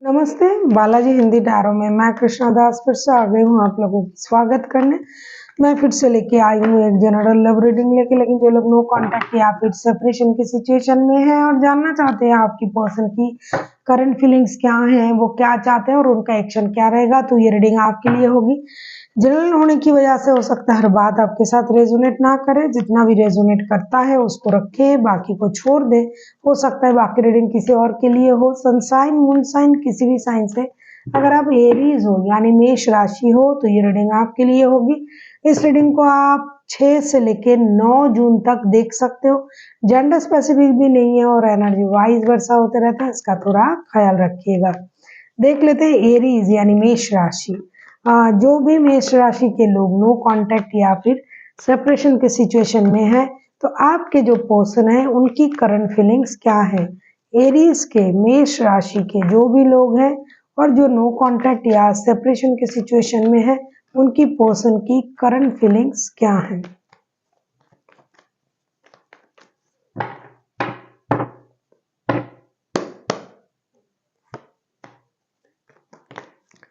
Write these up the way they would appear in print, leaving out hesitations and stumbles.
नमस्ते, बालाजी हिंदी टैरो में मैं कृष्णा दास फिर से आ गई हूँ आप लोगों की स्वागत करने। मैं फिर से लेके आई हूँ एक जनरल लव रीडिंग लेके, लेकिन जो लोग नो कांटेक्ट या फिर सेपरेशन की सिचुएशन में है और जानना चाहते हैं आपकी पर्सन की करंट फीलिंग्स क्या हैं, वो क्या चाहते हैं और उनका एक्शन क्या रहेगा, तो ये रीडिंग आपके लिए होगी। जनरल होने की वजह से हो सकता है हर बात आपके साथ रेजोनेट ना करे, जितना भी रेजोनेट करता है उसको रखे, बाकी को छोड़ दे। हो सकता है बाकी रीडिंग किसी और के लिए हो, सनसाइन मून साइन किसी भी साइन से। अगर आप एरीज हो यानी मेष राशि हो तो ये रीडिंग आपके लिए होगी। इस रीडिंग को आप 6 से लेके 9 जून तक देख सकते हो। जेंडर स्पेसिफिक भी नहीं है और एनर्जी वाइज वर्षा होते रहता है, इसका थोड़ा ख्याल रखिएगा। देख लेते हैं एरीज यानी मेष राशि। जो भी मेष राशि के लोग नो कांटेक्ट या फिर सेपरेशन के सिचुएशन में है, तो आपके जो पर्सन है उनकी करंट फीलिंग्स क्या है। एरीज के मेष राशि के जो भी लोग हैं और जो नो कांटेक्ट या सेपरेशन के सिचुएशन में है, उनकी पर्सन की करंट फीलिंग्स क्या है।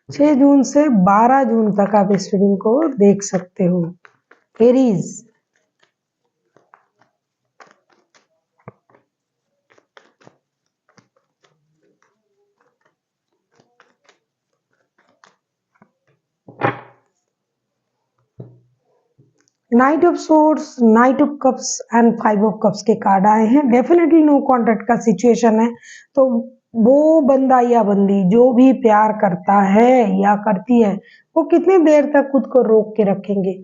छह जून से 12 जून तक आप इस रीडिंग को देख सकते हो। Aries, night of swords, night of cups and 5 of cups के कार्ड आए हैं। डेफिनेटली नो कॉन्टेक्ट का सिचुएशन है, तो वो बंदा या बंदी जो भी प्यार करता है या करती है, वो कितनी देर तक खुद को रोक के रखेंगे।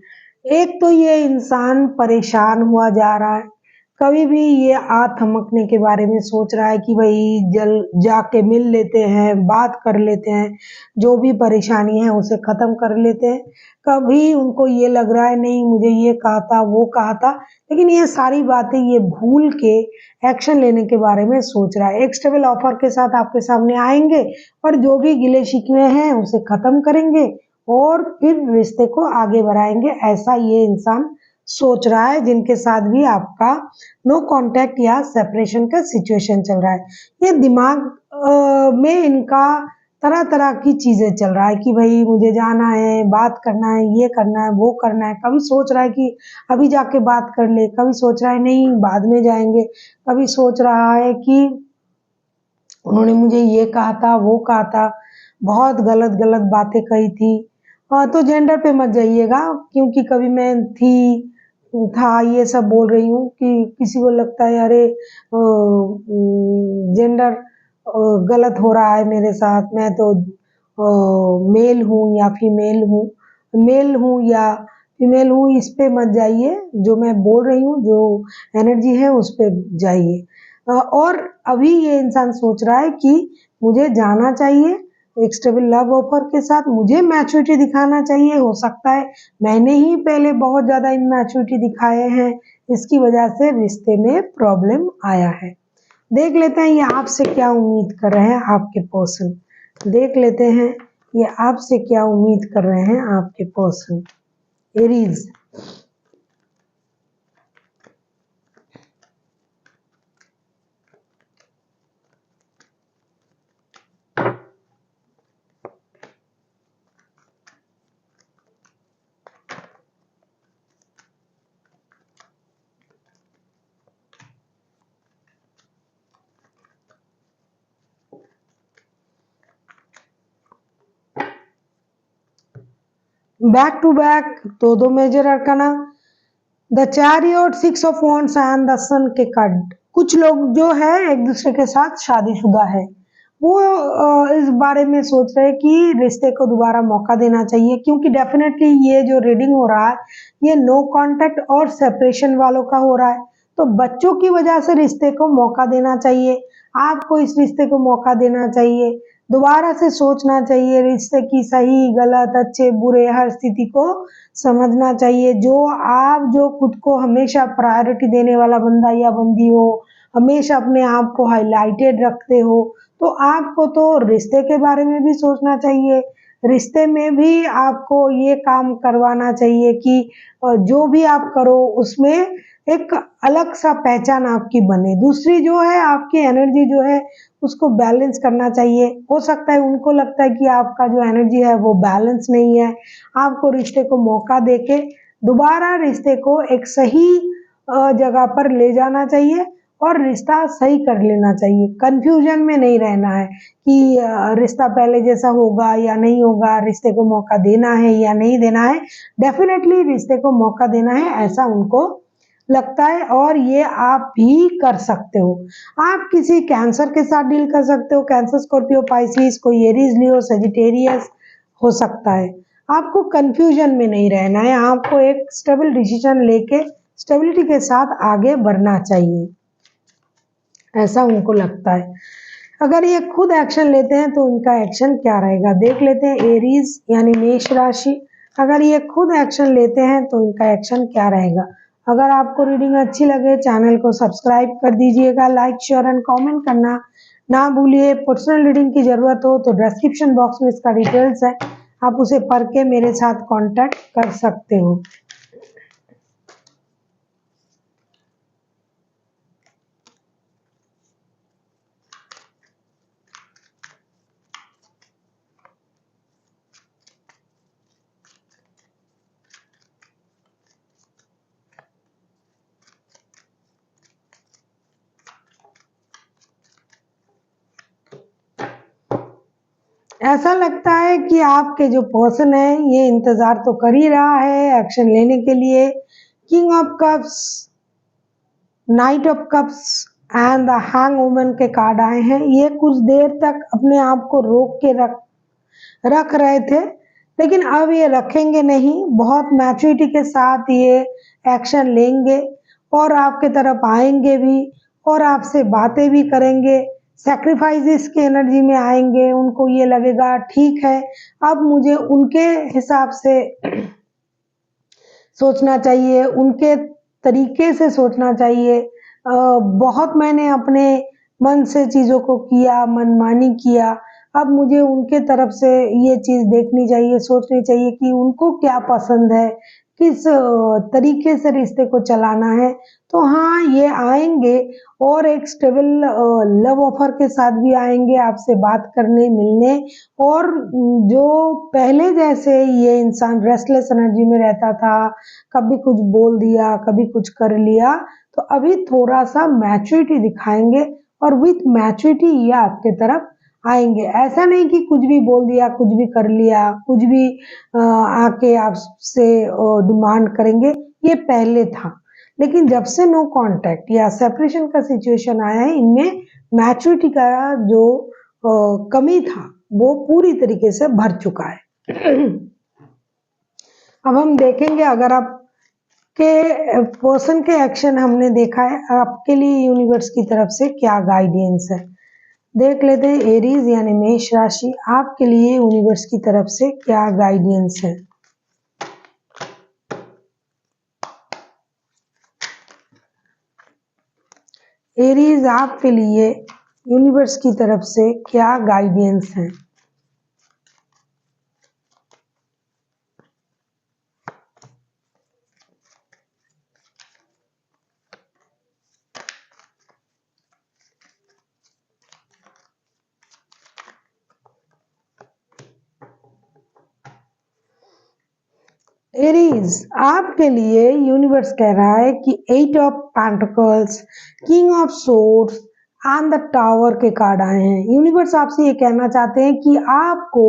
एक तो ये इंसान परेशान हुआ जा रहा है, कभी भी ये थमकने के बारे में सोच रहा है कि भाई जल जाके मिल लेते हैं, बात कर लेते हैं, जो भी परेशानी है उसे खत्म कर लेते हैं। कभी उनको ये लग रहा है नहीं मुझे ये कहा था वो कहा था, लेकिन ये सारी बातें ये भूल के एक्शन लेने के बारे में सोच रहा है। एक स्टेबल ऑफर के साथ आपके सामने आएंगे और जो भी गिले शिकवे हैं उसे खत्म करेंगे और फिर रिश्ते को आगे बढ़ाएंगे, ऐसा ये इंसान सोच रहा है जिनके साथ भी आपका नो कांटेक्ट या सेपरेशन का सिचुएशन चल रहा है। ये दिमाग में इनका तरह तरह की चीजें चल रहा है कि भाई मुझे जाना है, बात करना है, ये करना है, वो करना है। कभी सोच रहा है कि अभी जाके बात कर ले, कभी सोच रहा है नहीं बाद में जाएंगे, कभी सोच रहा है कि उन्होंने मुझे ये कहा था वो कहा था, बहुत गलत गलत बातें कही थी। तो जेंडर पे मत जाइएगा, क्योंकि कभी मैं थी था ये सब बोल रही हूँ कि किसी को लगता है अरे जेंडर गलत हो रहा है मेरे साथ, मैं तो मेल हूँ या फीमेल हूँ, मेल हूँ या फीमेल हूँ, इस पे मत जाइए। जो मैं बोल रही हूँ जो एनर्जी है उस पे जाइए। और अभी ये इंसान सोच रहा है कि मुझे जाना चाहिए एक स्टेबल लव ऑफर के साथ, मुझे मैच्योरिटी दिखाना चाहिए। हो सकता है मैंने ही पहले बहुत ज़्यादा इमैच्योरिटी दिखाए हैं, इसकी वजह से रिश्ते में प्रॉब्लम आया है। देख लेते हैं ये आपसे क्या उम्मीद कर रहे हैं आपके पर्सन। देख लेते हैं ये आपसे क्या उम्मीद कर रहे हैं आपके person. Aries, back to back दो major arcana, the chariot, 6 of wands and the sun के कार्ड। कुछ लोग जो है एक दूसरे के साथ शादीशुदा है, वो इस बारे में सोच रहे हैं कि रिश्ते को दोबारा मौका देना चाहिए, क्योंकि डेफिनेटली ये जो रीडिंग हो रहा है ये नो कांटेक्ट और सेपरेशन वालों का हो रहा है। तो बच्चों की वजह से रिश्ते को मौका देना चाहिए, आपको इस रिश्ते को मौका देना चाहिए, दोबारा से सोचना चाहिए, रिश्ते की सही गलत अच्छे बुरे हर स्थिति को समझना चाहिए। जो खुद को हमेशा प्रायोरिटी देने वाला बंदा या बंदी हो, हमेशा अपने आप को हाईलाइटेड रखते हो, तो आपको तो रिश्ते के बारे में भी सोचना चाहिए। रिश्ते में भी आपको ये काम करवाना चाहिए कि जो भी आप करो उसमें एक अलग सा पहचान आपकी बने। दूसरी जो है आपकी एनर्जी जो है उसको बैलेंस करना चाहिए। हो सकता है उनको लगता है कि आपका जो एनर्जी है वो बैलेंस नहीं है, आपको रिश्ते को मौका देके दोबारा रिश्ते को एक सही जगह पर ले जाना चाहिए और रिश्ता सही कर लेना चाहिए। कंफ्यूजन में नहीं रहना है कि रिश्ता पहले जैसा होगा या नहीं होगा, रिश्ते को मौका देना है या नहीं देना है। डेफिनेटली रिश्ते को मौका देना है, ऐसा उनको लगता है और ये आप भी कर सकते हो। आप किसी कैंसर के साथ डील कर सकते हो, कैंसर, स्कॉर्पियो, पाइसिस, कोई एरीज, लियो, सेजिटेरियस हो सकता है। आपको कंफ्यूजन में नहीं रहना है, आपको एक स्टेबल डिसीजन लेके स्टेबिलिटी के साथ आगे बढ़ना चाहिए, ऐसा उनको लगता है। अगर ये खुद एक्शन लेते हैं तो इनका एक्शन क्या रहेगा, देख लेते हैं। एरीज यानी मेष राशि, अगर ये खुद एक्शन लेते हैं तो इनका एक्शन क्या रहेगा। अगर आपको रीडिंग अच्छी लगे चैनल को सब्सक्राइब कर दीजिएगा, लाइक, शेयर एंड कमेंट करना ना भूलिए। पर्सनल रीडिंग की जरूरत हो तो डिस्क्रिप्शन बॉक्स में इसका डिटेल्स है, आप उसे पढ़ के मेरे साथ कांटेक्ट कर सकते हो। ऐसा लगता है कि आपके जो पर्सन है ये इंतजार तो कर ही रहा है एक्शन लेने के लिए। King of cups, night of cups and the hang woman के कार्ड आए हैं। ये कुछ देर तक अपने आप को रोक के रख रहे थे, लेकिन अब ये रखेंगे नहीं, बहुत मैच्योरिटी के साथ ये एक्शन लेंगे और आपके तरफ आएंगे भी और आपसे बातें भी करेंगे। सैक्रिफाइसेस की एनर्जी में आएंगे, उनको ये लगेगा ठीक है अब मुझे उनके हिसाब से सोचना चाहिए, उनके तरीके से सोचना चाहिए। बहुत मैंने अपने मन से चीज़ों को किया, मनमानी किया, अब मुझे उनके तरफ से ये चीज़ देखनी चाहिए, सोचनी चाहिए कि उनको क्या पसंद है, किस तरीके से रिश्ते को चलाना है। तो हाँ, ये आएंगे और एक स्टेबल लव ऑफर के साथ भी आएंगे आपसे बात करने, मिलने। और जो पहले जैसे ये इंसान रेस्टलेस एनर्जी में रहता था, कभी कुछ बोल दिया, कभी कुछ कर लिया, तो अभी थोड़ा सा मैच्योरिटी दिखाएंगे और विथ मैच्योरिटी ये आपके तरफ आएंगे। ऐसा नहीं कि कुछ भी बोल दिया, कुछ भी कर लिया, कुछ भी आके आपसे डिमांड करेंगे, ये पहले था। लेकिन जब से नो कांटेक्ट या सेपरेशन का सिचुएशन आया है, इनमें मैच्योरिटी का जो कमी था वो पूरी तरीके से भर चुका है। अब हम देखेंगे, अगर आप के पर्सन के एक्शन हमने देखा है, आपके लिए यूनिवर्स की तरफ से क्या गाइडेंस है देख लेते हैं। एरीज यानी मेष राशि, आपके लिए यूनिवर्स की तरफ से क्या गाइडेंस है। एरीज, आपके लिए यूनिवर्स की तरफ से क्या गाइडेंस है। एरीज, आपके लिए यूनिवर्स कह रहा है कि 8 of pentacles, king of swords and the tower के कार्ड आए हैं। यूनिवर्स आपसे ये कहना चाहते हैं कि आपको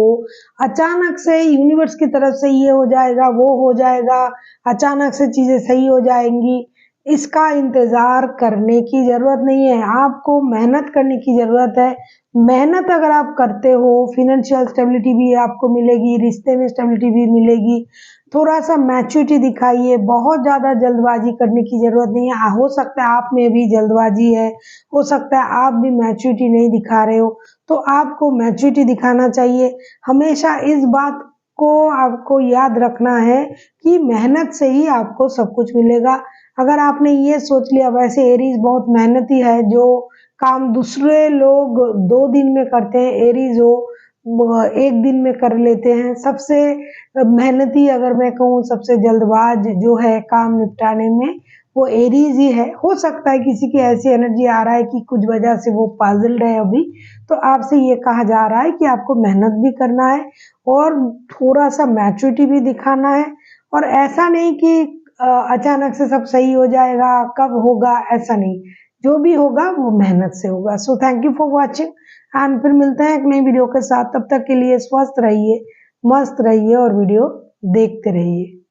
अचानक से यूनिवर्स की तरफ से ये हो जाएगा, वो हो जाएगा, अचानक से चीजें सही हो जाएंगी, इसका इंतजार करने की जरूरत नहीं है। आपको मेहनत करने की जरूरत है। मेहनत अगर आप करते हो, फाइनेंशियल स्टेबिलिटी भी आपको मिलेगी, रिश्ते में स्टेबिलिटी भी मिलेगी। थोड़ा सा मैच्योरिटी दिखाइए, बहुत ज़्यादा जल्दबाजी करने की ज़रूरत नहीं है। हो सकता है आप में भी जल्दबाजी है, हो सकता है आप भी मैच्योरिटी नहीं दिखा रहे हो, तो आपको मैच्योरिटी दिखाना चाहिए। हमेशा इस बात को आपको याद रखना है कि मेहनत से ही आपको सब कुछ मिलेगा। अगर आपने ये सोच लिया, वैसे एरीज बहुत मेहनती है, जो काम दूसरे लोग 2 दिन में करते हैं, एरीज हो 1 दिन में कर लेते हैं। सबसे मेहनती, अगर मैं कहूँ सबसे जल्दबाज जो है काम निपटाने में, वो एरीज ही है। हो सकता है किसी की ऐसी एनर्जी आ रहा है कि कुछ वजह से वो पजल्ड है अभी, तो आपसे ये कहा जा रहा है कि आपको मेहनत भी करना है और थोड़ा सा मैच्योरिटी भी दिखाना है, और ऐसा नहीं कि अचानक से सब सही हो जाएगा, कब होगा, ऐसा नहीं। जो भी होगा वो मेहनत से होगा। So thank you for watching, and फिर मिलते हैं एक नई वीडियो के साथ। तब तक के लिए स्वस्थ रहिए, मस्त रहिए और वीडियो देखते रहिए।